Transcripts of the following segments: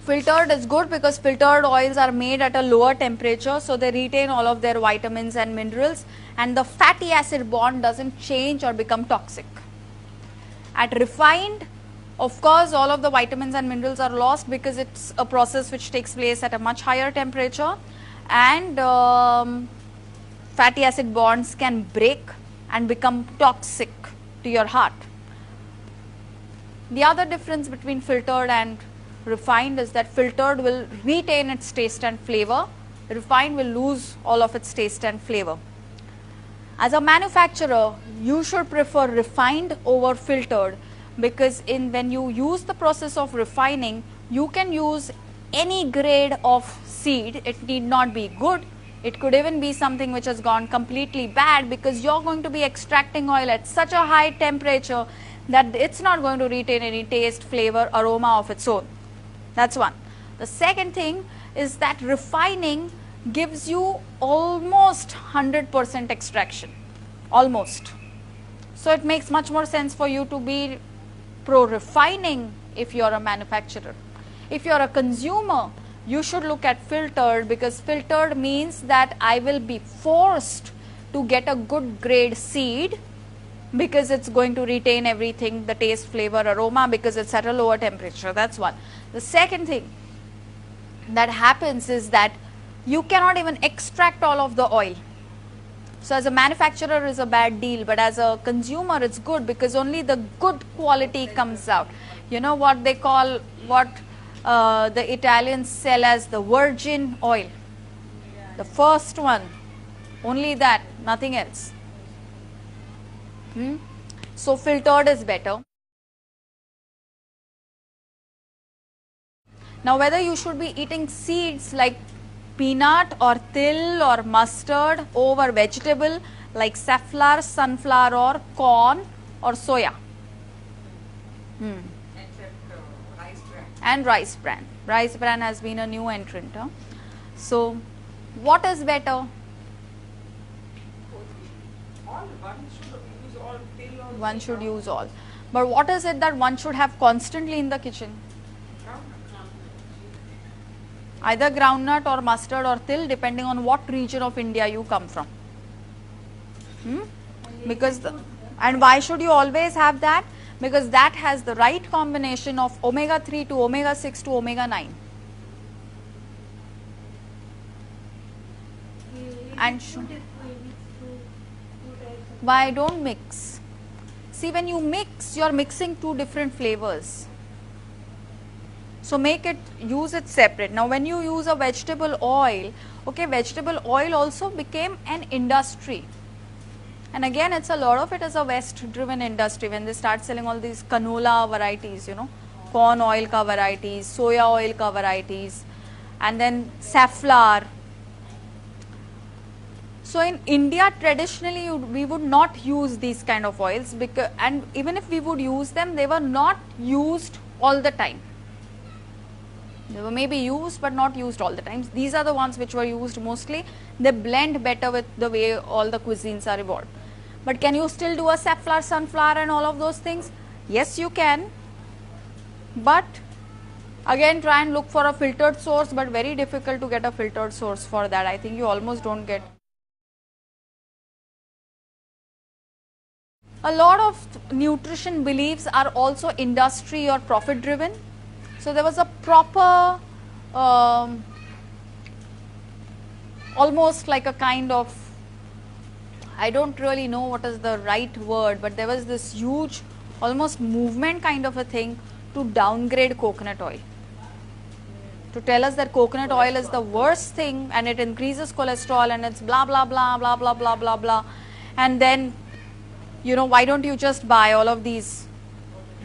Filtered is good because filtered oils are made at a lower temperature, so they retain all of their vitamins and minerals, and the fatty acid bond doesn't change or become toxic. At refined, of course, all of the vitamins and minerals are lost because it's a process which takes place at a much higher temperature, and fatty acid bonds can break and become toxic to your heart. The other difference between filtered and refined is that filtered will retain its taste and flavor, refined will lose all of its taste and flavor. As a manufacturer, you should prefer refined over filtered, because when you use the process of refining, you can use any grade of seed. It need not be good. It could even be something which has gone completely bad, because you're going to be extracting oil at such a high temperature that it's not going to retain any taste, flavor, aroma of its own. That's one. The second thing is that refining gives you almost 100% extraction, almost. So it makes much more sense for you to be pro-refining if you're a manufacturer. If you're a consumer, you should look at filtered, because filtered means that I will be forced to get a good grade seed, because it's going to retain everything, the taste, flavor, aroma, because it's at a lower temperature. That's one. The second thing that happens is that you cannot even extract all of the oil. So as a manufacturer is a bad deal, but as a consumer it's good, because only the good quality comes out. You know what they call, what the Italians sell as the virgin oil, the first one, only that, nothing else. So filtered is better. Now whether you should be eating seeds like peanut or til or mustard over vegetable like safflower, sunflower or corn or soya. And rice bran. Rice bran has been a new entrant. So what is better? One should use all. But what is it that one should have constantly in the kitchen? Either groundnut or mustard or til, depending on what region of India you come from. And why should you always have that? Because that has the right combination of omega 3 to omega 6 to omega 9. And why don't mix? See, when you mix, you are mixing two different flavors. So use it separate. Now when you use a vegetable oil, okay, vegetable oil also became an industry. And again, it's a lot of it is a West driven industry. When they start selling all these canola varieties, you know, corn oil ka varieties, soya oil ka varieties, and then safflower. So in India, traditionally, we would not use these kind of oils, because, and even if we would use them, they were not used all the time. They were maybe used, but not used all the time. These are the ones which were used mostly. They blend better with the way all the cuisines are evolved. But can you still do a safflower, sunflower and all of those things? Yes, you can. But again, try and look for a filtered source, but very difficult to get a filtered source for that. I think you almost don't get. A lot of nutrition beliefs are also industry or profit driven. So there was a proper, almost like a kind of, I don't really know what is the right word, but there was this huge, almost movement kind of a thing to downgrade coconut oil. To tell us that coconut oil is the worst thing and it increases cholesterol and it's blah, blah, blah, blah, blah, blah, blah, blah. And then, you know, why don't you just buy all of these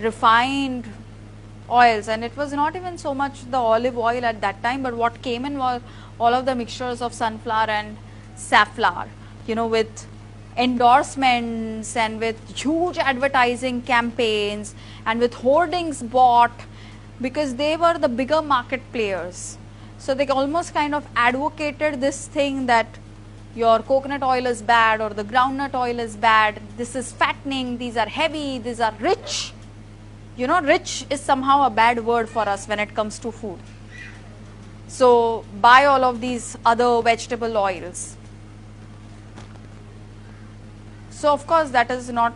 refined oils? And it was not even so much the olive oil at that time, but what came in was all of the mixtures of sunflower and safflower, you know, with endorsements and with huge advertising campaigns and with hoardings bought, because they were the bigger market players. So they almost kind of advocated this thing that your coconut oil is bad or the groundnut oil is bad, this is fattening, these are heavy, these are rich. You know, rich is somehow a bad word for us when it comes to food. So buy all of these other vegetable oils. So of course that is not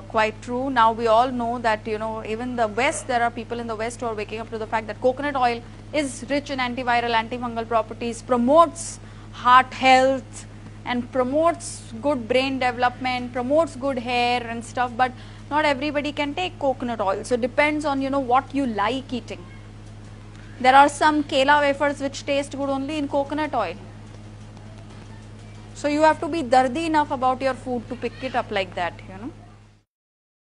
quite true. Now we all know that, you know, even the West, there are people in the West who are waking up to the fact that coconut oil is rich in antiviral, antifungal properties, promotes heart health and promotes good brain development, promotes good hair and stuff, but not everybody can take coconut oil. So it depends on, you know, what you like eating. There are some kela wafers which taste good only in coconut oil. So you have to be dardi enough about your food to pick it up like that, you know.